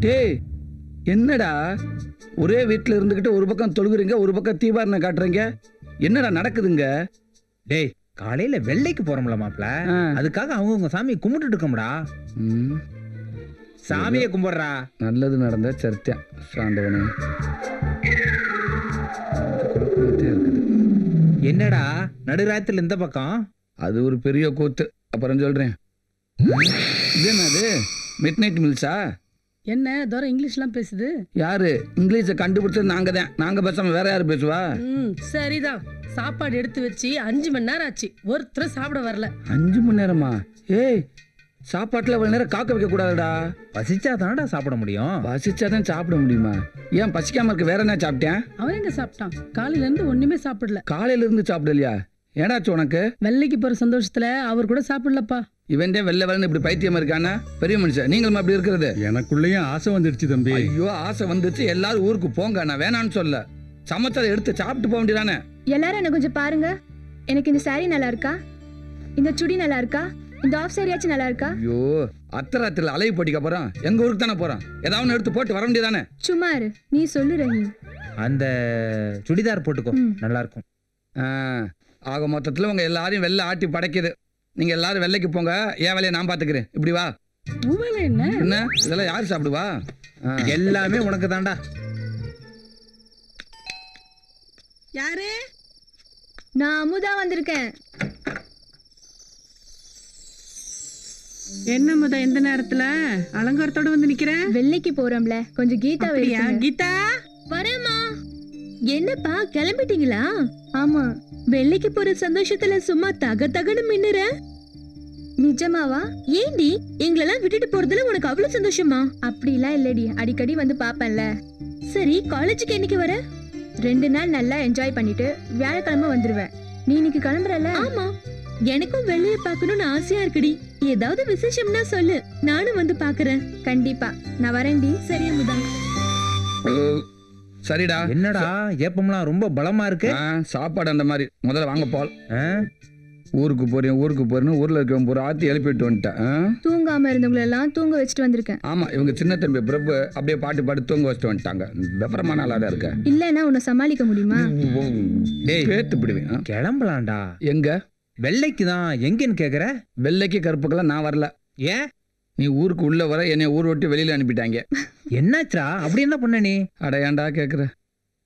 டேய் என்னடா ஒரே வீட்டில் இருந்துக்கிட்டு ஒரு பக்கம் தொழுகுறீங்க ஒரு பக்கம் தீபாரணை காட்டுறீங்க, என்னடா நடக்குதுங்க? டேய் காலையில வெள்ளைக்கு போறோம்ல மாப்ள, அதுக்காக அவங்க சாமியை கும்பிட்டுட்டு இருக்கோம்டா. சாமியை கும்பிடுறா. நல்லது நடந்த சர்த்தியம் சாண்டவனே. என்னடா நடுராத்திரில இந்த பக்கம்? அது ஒரு பெரிய கூத்து, அப்புறம் சொல்றேன். இது என்னது மிட் நைட் மில்ஸா? என்ன தோற இங்கிலீஷ்லாம் பேசுது? யாரு இங்கிலீஷை கண்டுபிடிச்சது? நாங்க தான். நாங்க பேசாம வேற யாரு பேசுவா? சரிதான். சாப்பாடு எடுத்து வச்சு 5 மணி நேரம் ஆச்சு, ஒருத்தர் சாப்பிட வரல. 5 மணி நேரமா? ஏய் சாப்பாட்டுல இவ்வளவு நேரம் காக்க வைக்க கூடாதுடா. பசிச்சா தானடா சாப்பிட முடியும். பசிச்சாதான் சாப்பிட முடியுமா? ஏன் பசிக்காம இருக்கு? வேற என்ன சாப்பிட்டேன்? அவன் எங்க சாப்பிட்டான்? காலையில இருந்து ஒண்ணுமே சாப்பிடல. காலையில இருந்து சாப்பிடலையா? ஏடாச்சு உனக்கு? வெள்ளைக்கு போற சந்தோஷத்துல அவர் கூட சாப்பிடலப்பா. இவன்டே வெள்ளை வெள்ளன்னு இப்படி பைத்தியமா இருக்கானா? பெரிய மனுஷன் நீங்களும் அப்படி இருக்கிறது? எனக்குள்ளேயும் ஆசை வந்துடுச்சு தம்பி. ஐயோ ஆசை வந்துச்சு. எல்லாரும் ஊருக்கு போங்க, நான் வேணான்னு சொல்ல. சமைச்சதை எடுத்து சாப்பிட்டு போக வேண்டியதானே? எல்லாரும் என்ன கொஞ்சம் பாருங்க. எனக்கு இந்த சாரி நல்லா இருக்கா? இந்த சுடி நல்லா இருக்கா? இந்த ஆஃப் சாரியாச்சும் நல்லா இருக்கா? ஐயோ அத்தராத்திரில அலைவு போட்டிக்க போறோம். எங்க ஊருக்கு தானே போறோம், ஏதாவது எடுத்து போட்டு வர வேண்டியதானே? சும்மா இரு, நீ சொல்லு ரஹீம். அந்த சுடிதார் போட்டுக்கோ, நல்லா இருக்கும். ஆக மொத்தத்துல உங்க எல்லாரையும் வெள்ளை ஆட்டி படைக்குது. நீங்க எல்லாரும் வெள்ளைக்கு போங்க, என் வேலையை நான் பாத்துக்கிறேன். இப்படி வா. என்ன என்ன இதெல்லாம் யாரு சாப்பிடுவா? எல்லாமே உனக்கு தான்டா. யாரு? நான் அமுதா வந்திருக்கேன். என்ன முத இந்த நேரத்துல அலங்காரத்தோட வந்து நிக்கிறேன்? வெள்ளைக்கு போறோம்ல, கொஞ்சம் கீதா அப்படியா? கீதா வரேம்மா. என்னப்பா கிளம்பிட்டீங்களா? ஆமா. வெள்ளைக்கு போற சந்தோஷத்துல சும்மா தக தகன்னு மின்னுற. நிஜமாவா? ஏண்டி எங்களெல்லாம் விட்டுட்டு போறதுல உனக்கு அவ்வளவு சந்தோஷமா? அப்படிலாம் இல்லடி, அடிக்கடி வந்து பாப்பேன்ல. சரி காலேஜுக்கு என்னைக்கு வர? 2 நாள் நல்லா என்ஜாய் பண்ணிட்டு வியாழக்கிழமை வந்துருவேன். நீ இன்னைக்கு கிளம்புறல? ஆமா. எனக்கும் வெள்ளைய பார்க்கணும்னு ஆசையா இருக்குடி. ஏதாவது விசேஷம்னா சொல்லு, நானும் வந்து பாக்குறேன். கண்டிப்பா நான் வரேன்டி. சரி அமுதா. சரிடா. என்னடா ஏப்பம்லாம் ரொம்ப பலமா இருக்கு? சாப்பாடு அந்த மாதிரி. முதல்ல வாங்க போல். ஊருக்கு போறேன் ஊருக்கு போறேன்னு ஊர்ல இருக்கவன் ஒரு ஆத்தி எழுப்பிட்டு வந்துட்டேன். தூங்காம இருந்தவங்களை எல்லாம் தூங்க வச்சுட்டு வந்திருக்கேன். ஆமா இவங்க சின்ன தம்பி பிரபு அப்படியே பாட்டு பாட்டு தூங்க வச்சுட்டு வந்துட்டாங்க. விபரமான ஆளா இருக்க. இல்லன்னா உன்னை சமாளிக்க முடியுமா? டேய் பேத்து பிடுவேன். கிளம்பலாம்டா. எங்க? வெள்ளைக்கு தான். எங்கன்னு கேக்குற? வெள்ளைக்கு கருப்புக்கெல்லாம் நான் வரல. ஏன்? நீ ஊருக்கு உள்ள வர என்னை ஊர் விட்டு வெளியில அனுப்பிட்டாங்க. என்னாச்சுரா? அப்படி என்ன பண்ண நீ? அட ஏன்டா கேக்குற?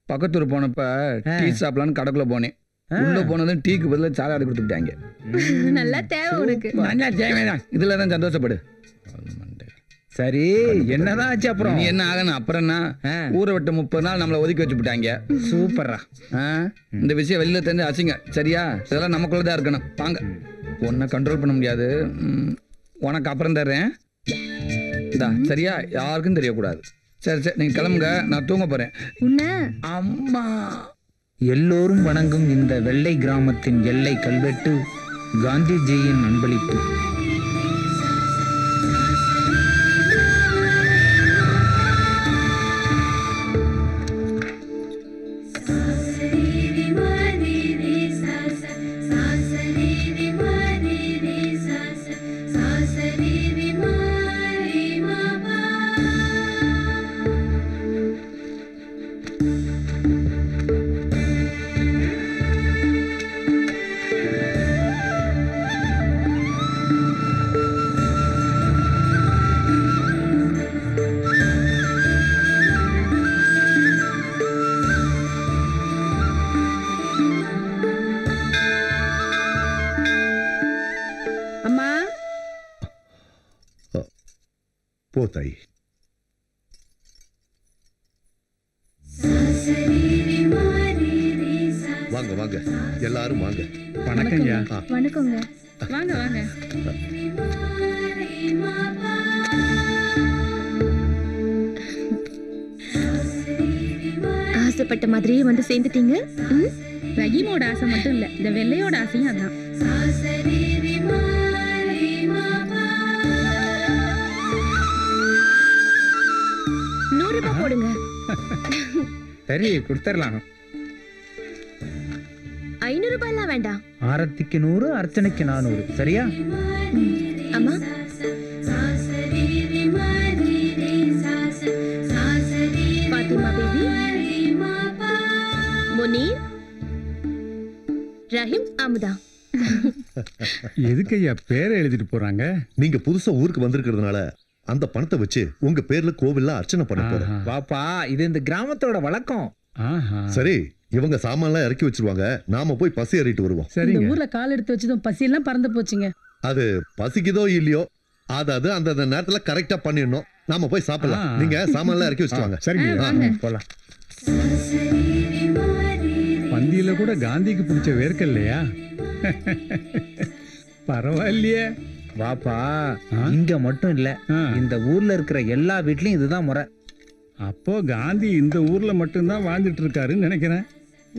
பக்கத்தூர் போனப்ப டீ சாப்பிடலான்னு கடைக்குள்ள போனேன். உள்ள போனதும் டீக்கு பதிலா சாலாடு கொடுத்துட்டாங்க. நல்லா தேவை உனக்கு. நல்லா தேவைதான். இதுலதான் சந்தோஷப்படு. சரி என்னதான் ஆச்சு அப்புறம்? நீ என்ன ஆகணும் அப்புறம் என்ன? ஊரை விட்டு 30 நாள் நம்மளை ஒதுக்கி வச்சு விட்டாங்க. சூப்பர்ரா. இந்த விஷயம் வெளியில தெரிஞ்சு அசிங்க. சரியா? இதெல்லாம் நமக்குள்ளதான் இருக்கணும். வாங்க. உன்னை கண்ட்ரோல் பண்ண முடியாது. உனக்கு அப்புறம் தர்றேன். சரியா? யாருக்கும் தெரியக்கூடாது. சரி சரி நீங்க கிளம்புங்க, நான் தூங்க போறேன். அம்மா. எல்லோரும் வணங்கும் இந்த வெள்ளை கிராமத்தின் எல்லை கல்வெட்டு காந்திஜியின் அன்பளிப்பு. போத்தாய். வாங்க வாங்க எல்லாரும் வாங்க. வணக்கம்யா. வணக்கங்க. வாங்க வாங்க. ஆசைப்பட்ட மாதிரியே வந்து சேர்ந்துட்டீங்க. ரஹீமோட ஆசை மட்டும் இல்ல, இந்த வெள்ளையோட ஆசையும் அதான். போடுங்க. சரி கொடுத்துடலாம். 500 ரூபாய்லாம் வேண்டாம். ஆரத்திக்கு 100, அர்ச்சனைக்கு 400. சரியா? அம்மா ரஹீம் அமுதா. எதுக்கு ஐயா பேரை எழுதிட்டு போறாங்க? நீங்க புதுசா ஊருக்கு வந்திருக்கிறதுனால அந்த பணத்தை வச்சு உங்க பேர்ல கோவில்ல அர்ச்சனை பண்ண போறோம். ஆஹா. வாப்பா, இது இந்த கிராமத்தோட வழக்கம். ஆஹா. சரி, இவங்க சாமான்லாம் இறக்கி வச்சிருவாங்க, நாம போய் பசி ஏறிட்டு வருவோம். இந்த சரிங்க. ஊர்ல கால் எடுத்து வச்சதும் பசியெல்லாம் பறந்து போச்சுங்க. அது பசிக்குதோ இல்லையோ அதாவது அந்த நேரத்துல கரெக்டா பண்ணிடணும். நாம போய் சாப்பிடலாம். ஆ. நீங்க சாமான்லாம் இறக்கி வச்சுட்டு சரிங்க. வாங்க. போலாம். பந்தியில கூட காந்திக்கு பிடிச்ச வேர்க்கல்லையா? பரவாயில்லையே. வாப்பா, ஆ? இங்க மட்டும் இல்ல, ஆ. இந்த ஊர்ல இருக்கிற எல்லா வீட்லயும் இதுதான் முறை. அப்போ காந்தி இந்த ஊர்ல மட்டும்தான் வாழ்ந்துட்டு இருக்காருன்னு நினைக்கிறேன்.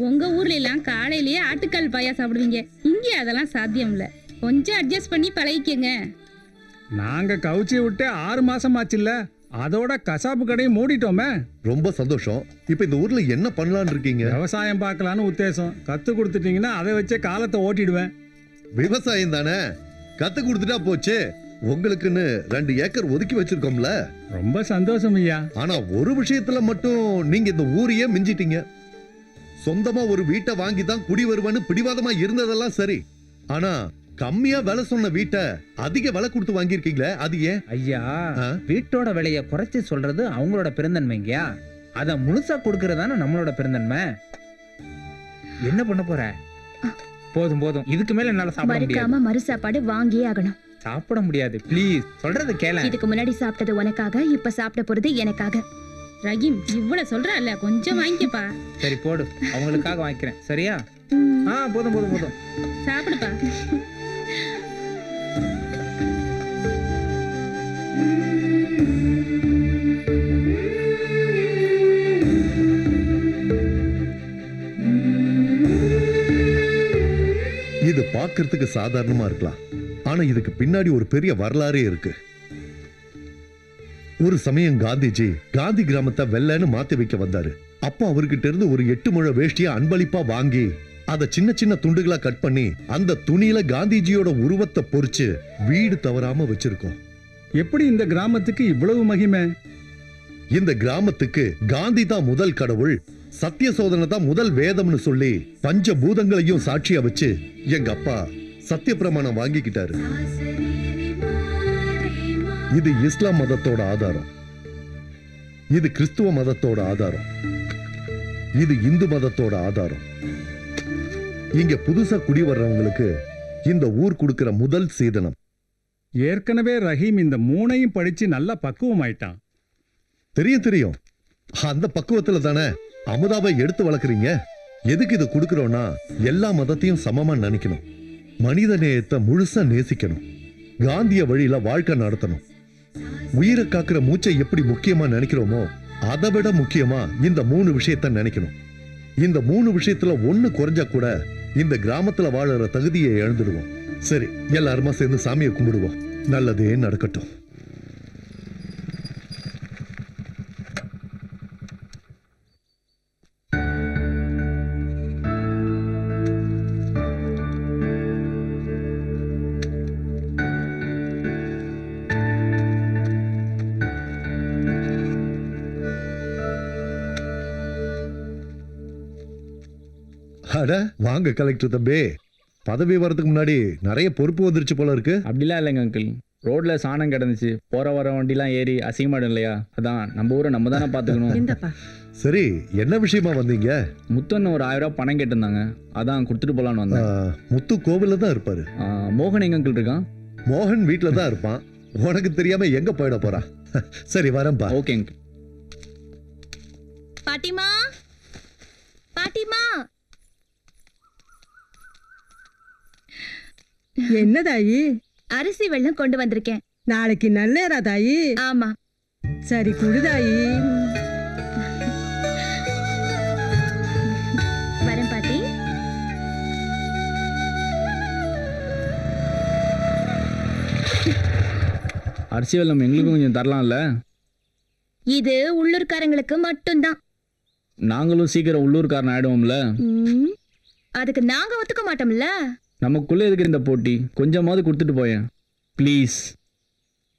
உங்க ஊர்ல எல்லாம் காலையிலேயே ஆட்டுக்கால் பாயா சாப்பிடுவீங்க. இங்க அதெல்லாம் சாத்தியம் இல்ல. கொஞ்சம் அட்ஜஸ்ட் பண்ணி பழகிக்கங்க. நாங்க கவுச்சி விட்டு 6 மாசம் ஆச்சுல்ல, அதோட கசாப்பு கடையை மூடிட்டோமே. ரொம்ப சந்தோஷம். இப்ப இந்த ஊர்ல என்ன பண்ணலாம்னு இருக்கீங்க? விவசாயம் பார்க்கலான்னு உத்தேசம். கத்து கொடுத்துட்டீங்கன்னா அதை வச்சே காலத்தை ஓட்டிடுவேன். விவசாயம் தானே, கத்து கொடுத்துட்டா போச்சு. உங்களுக்குன்னு 2 ஏக்கர் ஒதுக்கி வச்சிருக்கோம்ல. ரொம்ப சந்தோஷம் ஐயா. ஆனா ஒரு விஷயத்துல மட்டும் நீங்க இந்த ஊரையே மிஞ்சிட்டீங்க. சொந்தமா ஒரு வீட்டை வாங்கி தான் குடி வருவேன்னு பிடிவாதமா இருந்ததெல்லாம் சரி, ஆனா கம்மியா விலை சொன்ன வீட்டை அதிக விலை கொடுத்து வாங்கியிருக்கீங்களே, அது ஏன்? ஐயா, ஆ? வீட்டோட விலைய குறைச்சு சொல்றது அவங்களோட பெருந்தன்மைங்கயா. அத முழுசா கொடுக்கறதானே நம்மளோட பெருந்தன்மை. என்ன பண்ண போற? போதும் போதும், இதுக்கு மேல என்னால சாப்பிட முடியாது. மறுக்காம மறு சாப்பாடு வாங்கியே ஆகணும். சாப்பிட முடியாது, ப்ளீஸ். சொல்றது கேள. இதுக்கு முன்னாடி சாப்பிட்டது உனக்காக, இப்ப சாப்பிட போறது எனக்காக. ரஹீம் இவ்வளவு சொல்றல்ல, கொஞ்சம் வாங்கிக்கப்பா. சரி போடு, அவங்களுக்காக வாங்கிக்கிறேன். சரியா? போதும் போதும் போதும். சாப்பிடுப்பா. இது பார்க்கிறதுக்கு சாதாரணமா இருக்கலாம், ஆனா இதுக்கு பின்னாடி ஒரு பெரிய வரலாறே இருக்கு. ஒரு சமயம் காந்திஜி காந்தி கிராமத்தை வெள்ளைன்னு மாத்தி வைக்க வந்தாரு. அப்போ அவர்கிட்ட இருந்து ஒரு 8 முழ வேஷ்டியை அன்பளிப்பா வாங்கி அதை சின்ன சின்ன துண்டுகளா கட் பண்ணி அந்த துணியில காந்திஜியோட உருவத்தை பொறிச்சு வீடு தவறாம வச்சிருக்கோம். எப்படி இந்த கிராமத்துக்கு இவ்வளவு மகிமை? இந்த கிராமத்துக்கு காந்தி தான் முதல் கடவுள், சத்திய சோதனை தான் முதல் வேதம்னு சொல்லி பஞ்ச பூதங்களையும் சாட்சியா வச்சு எங்க அப்பா சத்திய பிரமாணம் வாங்கிக்கிட்டாரு. இது இஸ்லாம் மதத்தோட ஆதாரம், இது கிறிஸ்துவ மதத்தோட ஆதாரம், இது இந்து மதத்தோட ஆதாரம். இங்க புதுசா குடி வர்றவங்களுக்கு இந்த ஊர் கொடுக்கிற முதல் சீதனம். ஏற்கனவே ரஹீம் இந்த 3ஐயும் படிச்சு நல்லா பக்குவமாயிட்டான். தெரியும் தெரியும், அந்த பக்குவத்துல தானே அமுதாவை எடுத்து வளர்க்குறீங்க. எதுக்கு இது கொடுக்கறோம்னா எல்லா மதத்தையும் சமமா நினைக்கணும், மனித நேயத்தை முழுசா நேசிக்கணும், காந்திய வழியில வாழ்க்கை நடத்தணும். உயிரை காக்குற மூச்சை எப்படி முக்கியமா நினைக்கிறோமோ அதை விட முக்கியமா இந்த 3 விஷயத்த நினைக்கணும். இந்த 3 விஷயத்துல ஒண்ணு குறைஞ்சா கூட இந்த கிராமத்துல வாழற தகுதியை இழந்துடுவோம். சரி, எல்லாருமா சேர்ந்து சாமியை கும்பிடுவோம். நல்லதே நடக்கட்டும். அட வாங்க கலெக்டர் தம்பி, பதவி வரதுக்கு முன்னாடி நிறைய பொறுப்பு வந்துருச்சு போல இருக்கு. அப்படிலாம் இல்லைங்க அங்கிள், ரோட்ல சாணம் கிடந்துச்சு, போற வர வண்டிலாம் ஏறி அசிங்கமாடும் இல்லையா, அதான் நம்ம ஊரை நம்ம தானே பார்த்துக்கணும். இந்தப்பா. சரி, என்ன விஷயமா வந்தீங்க? முத்தன்னு ஒரு 1000 ரூபாய் பணம் கேட்டிருந்தாங்க, அதான் கொடுத்துட்டு போலான்னு வந்தேன். முத்து கோவில்ல தான் இருப்பாரு. மோகன் எங்க அங்கிள் இருக்கான்? மோகன் வீட்டுல தான் இருப்பான், உனக்கு தெரியாம எங்க போயிட போறான். சரி வரேன்பா. Okay uncle. பாட்டிமா, பாட்டிமா. என்ன தாயி? அரிசி வெல்லம் கொண்டு வந்திருக்கேன். நாளைக்கு நல்லேரா தாயி? ஆமா. சரி குடு தாயி. வரேன் பாட்டி. அரிசி வெல்லம் எங்களுக்கும் கொஞ்சம் தரலாம்ல? இது உள்ளூர்காரங்களுக்கு மட்டும்தான். நாங்களும் சீக்கிரம் உள்ளூர்காரன் ஆயிடுவோம்ல. அதுக்கு நாங்க ஒத்துக்க மாட்டோம்ல. நமக்குள்ள எதுக்கு இந்த போட்டி? கொஞ்சமாவது கொடுத்துட்டு போயேன் ப்ளீஸ்.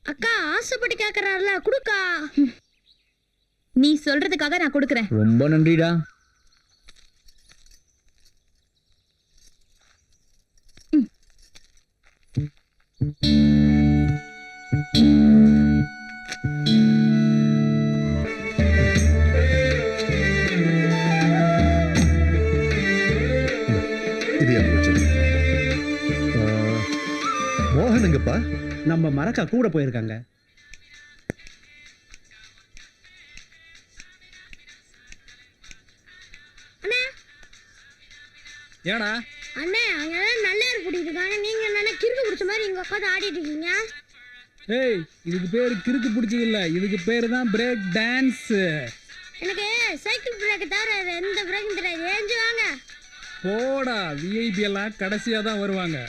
அக்கா ஆசைப்பட்டு கேக்குறாருல, குடுக்கா. நீ சொல்றதுக்காக நான் கொடுக்கறேன். ரொம்ப நன்றிடா. இது எனக்கு வச்சிரு. மோகனுங்கப்பா. நம்ம மரக்கா கூட போயிருக்காங்க. ஏடா அண்ணே அங்க நல்லேர் பிடிக்கிட்டு இருக்காங்க. நீங்க என்ன கிறுக்கு பிடிச்ச மாதிரி இங்க உட்காந்து ஆடிட்டு இருக்கீங்க? ஏய், இதுக்கு பேரு கிறுக்கு பிடிச்சது இல்ல, இதுக்கு பேரு தான் பிரேக் டான்ஸ். எனக்கு சைக்கிள் பிரேக் தவிர எந்த பிரேக்கும் தெரியாது. ஏஞ்சி வாங்க. போடா, விஐபி எல்லாம் கடைசியா தான் வருவாங்க.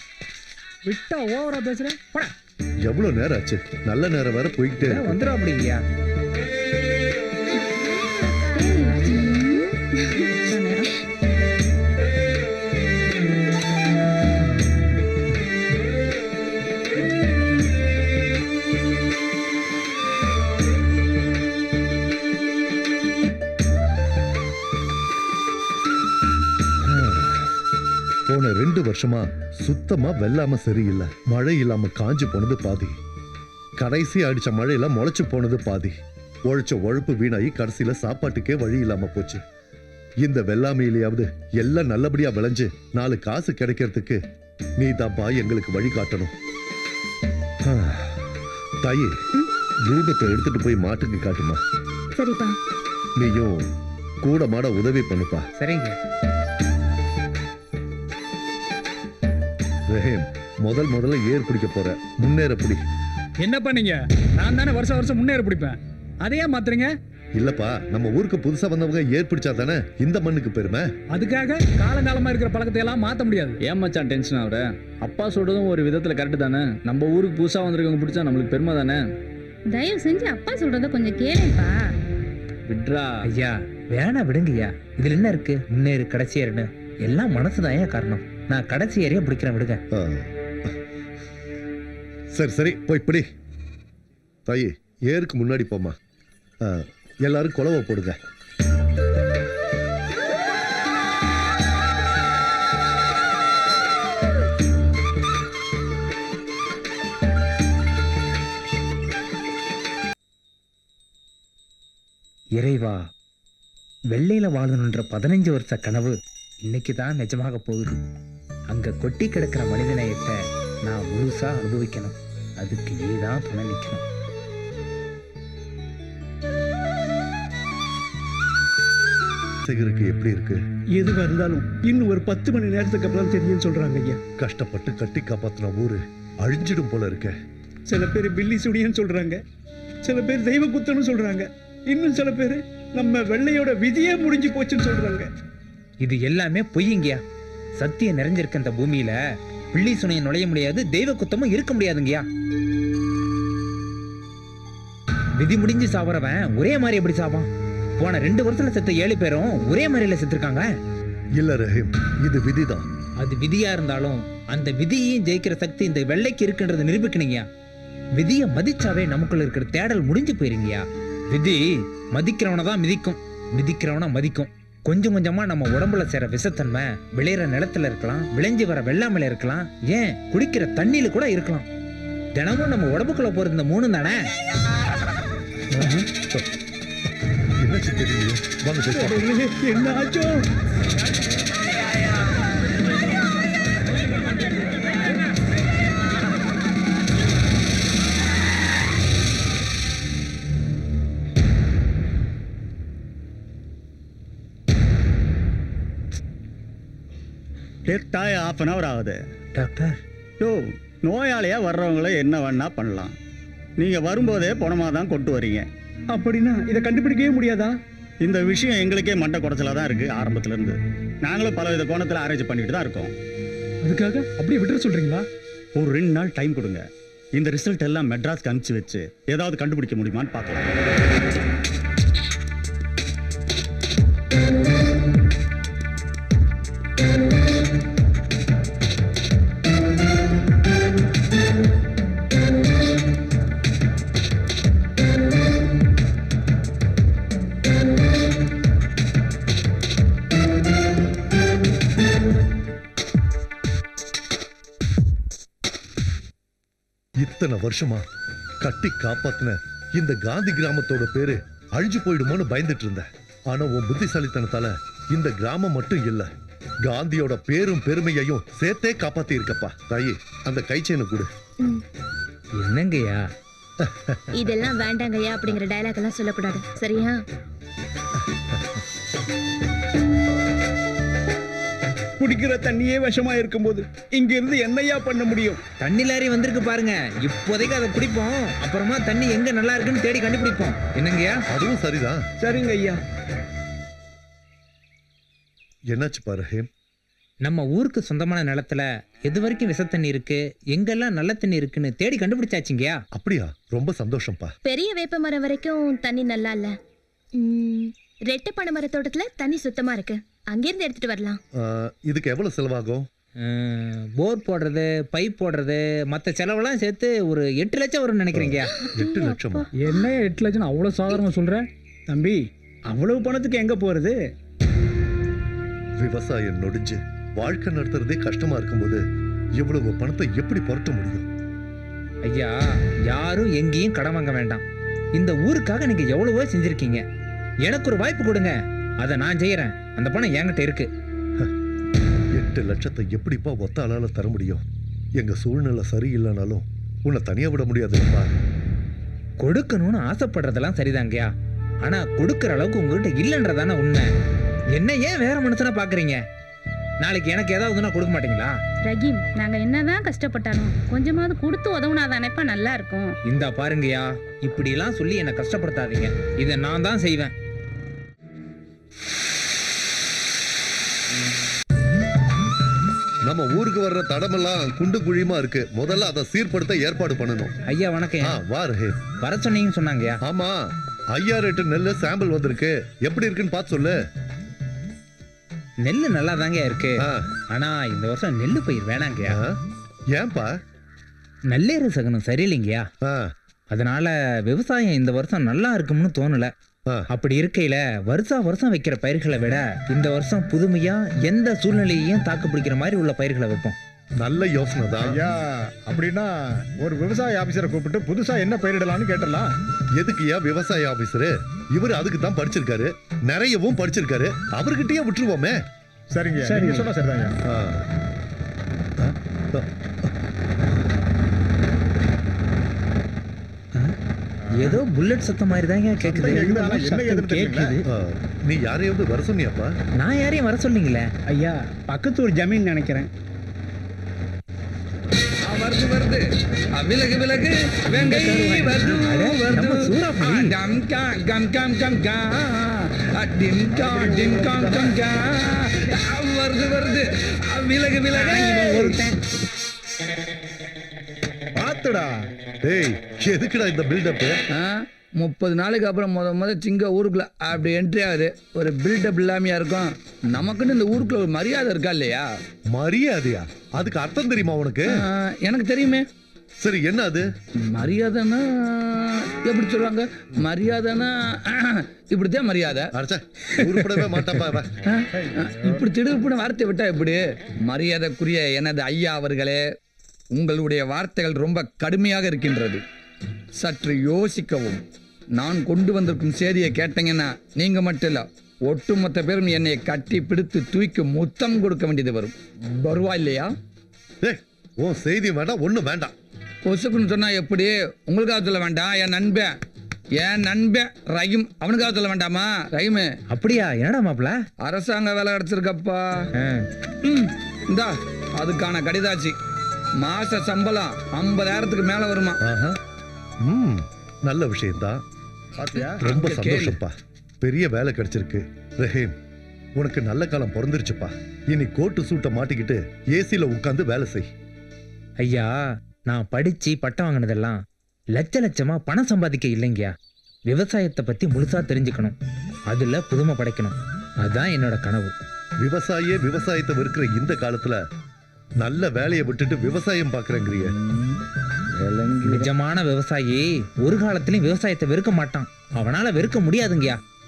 விட்டா ஓவரா பேசுறேன். போடா. எவ்வளவு நேரம் ஆச்சு? நல்ல நேரம் வேற போய்கிட்டே இருக்கு. வந்துடும் அப்படிங்கய்யா. போன 2 வருஷமா சுத்தமா வெள்ளாம சரியில்லை. மழை இல்லாம காஞ்சு போனது பாதி, கடைசி அடிச்ச மழையில முளைச்சு போனது பாதி. உழைச்ச உழைப்பு வீணாகி கடைசியில சாப்பாட்டுக்கே வழி இல்லாம போச்சு. இந்த வெள்ளாமையிலேயாவது எல்லாம் நல்லபடியா விளைஞ்சு 4 காசு கிடைக்கிறதுக்கு நீ தான்ப்பா எங்களுக்கு வழி காட்டணும். தாயே, ரூபத்தை எடுத்துட்டு போய் மாட்டுக்கு காட்டுமா. சரிப்பா. நீயும் கூட மாட உதவி பண்ணுப்பா. சரிங்க. ரஹீம், முதல்ல ஏர் பிடிக்க போற, முன்னேற பிடி. என்ன பண்ணீங்க? நான் தானே வருஷம் வருஷம் முன்னேற பிடிப்பேன். அதையே மாத்துறீங்க? இல்லப்பா, நம்ம ஊருக்கு புதுசா வந்தவங்க ஏர் பிடிச்சா தானே இந்த மண்ணுக்கு பெருமை. அதுக்காக காலங்காலமா இருக்கிற பழக்கத்தை எல்லாம் மாத்த முடியாது. ஏன் மச்சான் டென்ஷன் ஆகுற? அப்பா சொல்றதும் ஒரு விதத்துல கரெக்ட் தானே. நம்ம ஊருக்கு புதுசா வந்திருக்கவங்க பிடிச்சா நம்மளுக்கு பெருமை தானே. தயவு செஞ்சு அப்பா சொல்றத கொஞ்சம் கேளுப்பா. விட்ரா. ஐயா வேணா விடுங்கய்யா. இதுல என்ன இருக்கு? முன்னேறு கடைசியேறுன்னு எல்லாம் மனசுதான் ஏன் காரணம். நான் கடைசி ஏரியா பிடிக்கிறேன், விடுங்க. சரி போய் பிடி. தாயி, ஏருக்கு முன்னாடி போமா. எல்லாரும் குலவை போடுங்க. இறைவா, வெள்ளையில வாழணுன்ற 15 வருஷ கனவு இன்னைக்கு தான் நிஜமாக போகுது. அங்க கொட்டி கிடக்கிற மனிதநேயத்தை நான் முழுசா அனுபவிக்கணும். அதுக்கு நீதான் துணை நிற்கணும். சேகருக்கு எப்படி இருக்கு? எதுவா இருந்தாலும் இன்னும் ஒரு 10 மணி நேரத்துக்கு அப்புறம் தெரியும்னு சொல்றாங்க ஐயா. கஷ்டப்பட்டு கட்டி காப்பாத்தின ஊரு அழிஞ்சிடும் போல இருக்க. சில பேர் பில்லி சுடியன்னு சொல்றாங்க, சில பேர் தெய்வ குத்தன்னு சொல்றாங்க, இன்னும் சில பேர் நம்ம வெள்ளையோட விதியே முடிஞ்சு போச்சுன்னு சொல்றாங்க. இது எல்லாமே பொய்யுங்கயா. சத்தியம் நிறைஞ்சிருக்க இந்த பூமியில பிள்ளை சுனையை நுழைய முடியாது, தெய்வ குத்தமும் இருக்க முடியாதுங்கய்யா. விதி முடிஞ்சு சாவறவன் ஒரே மாதிரி எப்படி சாவான்? போன 2 வருஷத்துல செத்த 7 பேரும் ஒரே மாதிரில செத்துருக்காங்க. இல்ல ரஹீம், இது விதிதான். அது விதியா இருந்தாலும் அந்த விதியையும் ஜெயிக்கிற சக்தி இந்த வெள்ளைக்கு இருக்குன்றதை நிரூபிக்கணுங்கயா. விதியை மதிச்சாவே நமக்குள்ள இருக்கிற தேடல் முடிஞ்சு போயிருங்கயா. விதி மதிக்கிறவனை தான் மிதிக்கும், மிதிக்கிறவனா மதிக்கும். கொஞ்சம் கொஞ்சமா நம்ம உடம்புல சேர விஷத்தன்மை விளையிற நிலத்துல இருக்கலாம், விளைஞ்சி வர வெள்ளாமையில இருக்கலாம், ஏன் குடிக்கிற தண்ணியில கூட இருக்கலாம். தினமும் நம்ம உடம்புக்குள்ள போறது இந்த 3 தானே. என்னாச்சு தெரியலையே. வாங்க போய் பார்ப்போம். என்ன ஆச்சோ? டெத் ஆகி 1/2 hour ஆகுது. டாக்டர், நோயாளியா வர்றவங்கள என்ன வேணா பண்ணலாம். நீங்க வரும்போதே பணமா தான் கொண்டு வரீங்க. அப்படின்னா இதை கண்டுபிடிக்கவே முடியாதா? இந்த விஷயம் எங்களுக்கே மண்டை குறைச்சலா தான் இருக்கு ஆரம்பத்துல இருந்து. நாங்களும் பலவித கோணத்துல ஆராய்ச்சி பண்ணிட்டு தான் இருக்கோம். அதுக்காக அப்படியே விட்டுற சொல்றீங்களா? ஒரு 2 நாள் டைம் கொடுங்க. இந்த ரிசல்ட் எல்லாம் மெட்ராஸ்க்கு அனுப்பிச்சு வச்சு ஏதாவது கண்டுபிடிக்க முடியுமான்னு பார்க்கலாம். இத்தனை வருஷமா கட்டி காப்பாத்தின இந்த காந்தி கிராமத்தோட பேரு அழிஞ்சு போயிடுமோன்னு பயந்துட்டு இருந்தேன். ஆனா உன் புத்திசாலித்தனத்தால இந்த கிராமம் மட்டும் இல்ல, காந்தியோட பேரும் பெருமையையும் சேர்த்தே காப்பாத்தி இருக்கப்பா. தாயி, அந்த கைச்சேனை கொடு. என்னங்கய்யா இதெல்லாம் வேண்டாங்கய்யா அப்படிங்கிற டயலாக் எல்லாம் சொல்லக்கூடாது, சரியா? குடிக்கிற தண்ணியே விஷமா இருக்கும்போது இங்க இருந்து என்னையா பண்ண முடியும்? தண்ணி லாரி வந்திருக்கு பாருங்க, இப்போதைக்கு அதை குடிப்போம், அப்புறமா தண்ணி எங்க நல்லா இருக்குன்னு தேடி கண்டுபிடிப்போம். என்னங்கய்யா? அதுவும் சரிதான். சரிங்க ஐயா. என்னாச்சு பாரு ஹேம்? நம்ம ஊருக்கு சொந்தமான நிலத்துல எது வரைக்கும் விஷ தண்ணி இருக்கு, எங்கெல்லாம் நல்ல தண்ணி இருக்குன்னு தேடி கண்டுபிடிச்சாச்சுங்கயா. அப்படியா? ரொம்ப சந்தோஷம்ப்பா. பெரிய வேப்ப மரம் வரைக்கும் தண்ணி நல்லா இல்ல. ரெட்டை பனை மர தோட்டத்துல தண்ணி சுத்தமா இருக்கு, அங்கிருந்து எடுத்துட்டு வரலாம். இதுக்கு எவ்வளவு செலவாகும்? போர் போடுறது, பைப் போடுறது, மற்ற செலவெல்லாம் சேர்த்து ஒரு 8 லட்சம் வரும்னு நினைக்கிறீங்க. 8 லட்சமா? என்ன 8 லட்சம் அவ்வளவு சாதாரணமா சொல்ற? தம்பி, அவ்வளவு பணத்துக்கு எங்க போறது? விவசாயம் நொடிஞ்சு வாழ்க்கை நடத்துறதே கஷ்டமா இருக்கும்போது இவ்வளவு பணத்தை எப்படி புரட்ட முடியும்? ஐயா, யாரும் எங்கேயும் கடன் வாங்க வேண்டாம். இந்த ஊருக்காக நீங்க எவ்வளவோ செஞ்சிருக்கீங்க, எனக்கு ஒரு வாய்ப்பு கொடுங்க, அதை நான் செய்யறேன். அந்த பணம் என்கிட்ட இருக்கு. 8 லட்சத்தை எப்படிப்பா ஒத்த ஆளால தர முடியும்? எங்க சூழ்நிலை சரியில்லைனாலும் உன்னை தனியா விட முடியாதுப்பா. கொடுக்கணும்னு ஆசைப்படுறதெல்லாம் சரிதாங்கய்யா, ஆனா கொடுக்கற அளவுக்கு உங்ககிட்ட இல்லைன்றதானே உண்மை. என்ன ஏன் வேற மனுஷனா பாக்குறீங்க? நாளைக்கு எனக்கு ஏதாவதுன்னா கொடுக்க மாட்டீங்களா? ரஹீம், நாங்க என்னதான் கஷ்டப்பட்டாலும் கொஞ்சமாவது கொடுத்து உதவுனாதானேப்பா நல்லா இருக்கும். இந்த பாருங்கய்யா, இப்படி எல்லாம் சொல்லி என்னை கஷ்டப்படுத்தாதீங்க, இதை நான் தான் செய்வேன். நம்ம ஊருக்கு வர்ற தடமெல்லாம் குண்டு குழியுமா இருக்கு, முதல்ல அதை சீர்படுத்த ஏற்பாடு பண்ணணும். ஐயா வணக்கம். வாரு. வர சொன்னீங்கன்னு சொன்னாங்கய்யா. ஆமா, 5000 நெல்லு சாம்பிள் வந்திருக்கு, எப்படி இருக்குன்னு பார்த்து சொல்லு. நெல்லு நல்லா தாங்க இருக்கு, ஆனா இந்த வருஷம் நெல்லு பயிர் வேணாங்கய்யா. ஏன்பா? நல்லேறு சகனம் சரியில்லைங்கய்யா, அதனால விவசாயம் இந்த வருஷம் நல்லா இருக்கும்னு தோணல. அப்படி இருக்கையில வருஷம் வைக்கிற பயிர்களை விட இந்த வருஷம் புதுமையா எந்த சூழ்நிலையையும் தாக்கு பிடிக்கிற மாதிரி உள்ள பயிர்களை வைப்போம். நல்ல யோசனை தான் ஐயா. அப்படின்னா ஒரு விவசாய ஆபீசரை கூப்பிட்டு புதுசா என்ன பயிரிடலாம்னு கேட்டலாம். எதுக்குயா விவசாய ஆபீசரு? இவர் அதுக்கு தான் படிச்சிருக்காரு, நிறையவும் படிச்சிருக்காரு, அவர்கிட்டயே விட்டுருவோமே. சரிங்க, நீங்க சொன்னா சரிதாங்க. ஏதோ புல்லட் சத்தம் மாதிரி தாங்க கேக்குது. நீ யாரையாவது வர சொன்னியாப்பா? நான் யாரையும் வர சொன்னீங்களே ஐயா. பக்கத்து ஒரு ஜமீன் நினைக்கிறேன். வருது வருது, விலகு விலகு, வெங்கை வருது வருது, டம் கா கம் கம் கம் கா, டிம் கா டிம் கம் கம் கா, வருது வருது, விலகு விலகு. பாத்துடா. டேய், எதுக்குடா இந்த பில்டப்? 30 நாளைக்கு அப்புறம் முத சிங்க ஊருக்குள்ள அப்படி என்ட்ரி ஆகுது, ஒரு பில்டப் இல்லாமையா இருக்கும்? நமக்குன்னு இந்த ஊருக்குள்ள ஒரு மரியாதை இருக்கா இல்லையா? மரியாதையா? அதுக்கு அர்த்தம் தெரியுமா உனக்கு? எனக்கு தெரியுமே. சரி, என்ன அது? மரியாதைன்னா எப்படி சொல்லுவாங்க? மரியாதைன்னா இப்படித்தான் மரியாதை. உருப்படவே மாட்டாப்பா. இப்படி திடுப்புன்னு வார்த்தை விட்டா எப்படி? மரியாதைக்குரிய எனது ஐயா அவர்களே, உங்களுடைய வார்த்தைகள் ரொம்ப கடுமையாக இருக்கின்றது, சற்று யோசிக்கவும். நான் கொண்டு வந்திருக்கும் செய்தியை கேட்டீங்கன்னா நீங்க மட்டும் இல்ல, ஒட்டுமொத்த பேரும் என்னை கட்டி பிடித்து தூக்கி முத்தம் கொடுக்க வேண்டியது வரும். வருவா இல்லையா? உன் செய்தி வேண்டாம், ஒண்ணும் வேண்டாம். பொசுக்குன்னு சொன்னா எப்படி? உங்களுக்காக சொல்ல வேண்டாம், என் நண்பன் ரஹீம், அவனுக்காக சொல்ல வேண்டாமா? ரஹீம். அப்படியா? என்னடா மாப்பிள்ள? அரசாங்க வேலை கிடைச்சிருக்கப்பா. இந்தா அதுக்கான கடிதாச்சு. மாச சம்பளம் 50,000க்கு மேல வருமா? நல்ல விஷயம்தான், ரொம்ப சந்தோஷப்பா. பெரிய வேலை கிடைச்சிருக்கு. ரஹீம், உனக்கு நல்ல காலம் பிறந்துருச்சுப்பா. இனி கோட்டு சூட்டை மாட்டிக்கிட்டு ஏசில உட்கார்ந்து வேலை செய். ஐயா, நான் படிச்சு பட்டம் வாங்கினதெல்லாம் லட்சமா பணம் சம்பாதிக்க இல்லைங்கயா. விவசாயத்தை பத்தி முழுசா தெரிஞ்சுக்கணும், அதுல புதுமை படைக்கணும், அதுதான் என்னோட கனவு. விவசாயத்தை வெறுக்கிற இந்த காலத்துல நல்ல வேலையை விட்டுட்டு விவசாயம் பாக்குறேங்கிறிய. நிஜமான விவசாயி ஒரு காலத்திலயும் விவசாயத்தை வெறுக்க மாட்டான், அவனால வெறுக்க முடியாதுங்கயா.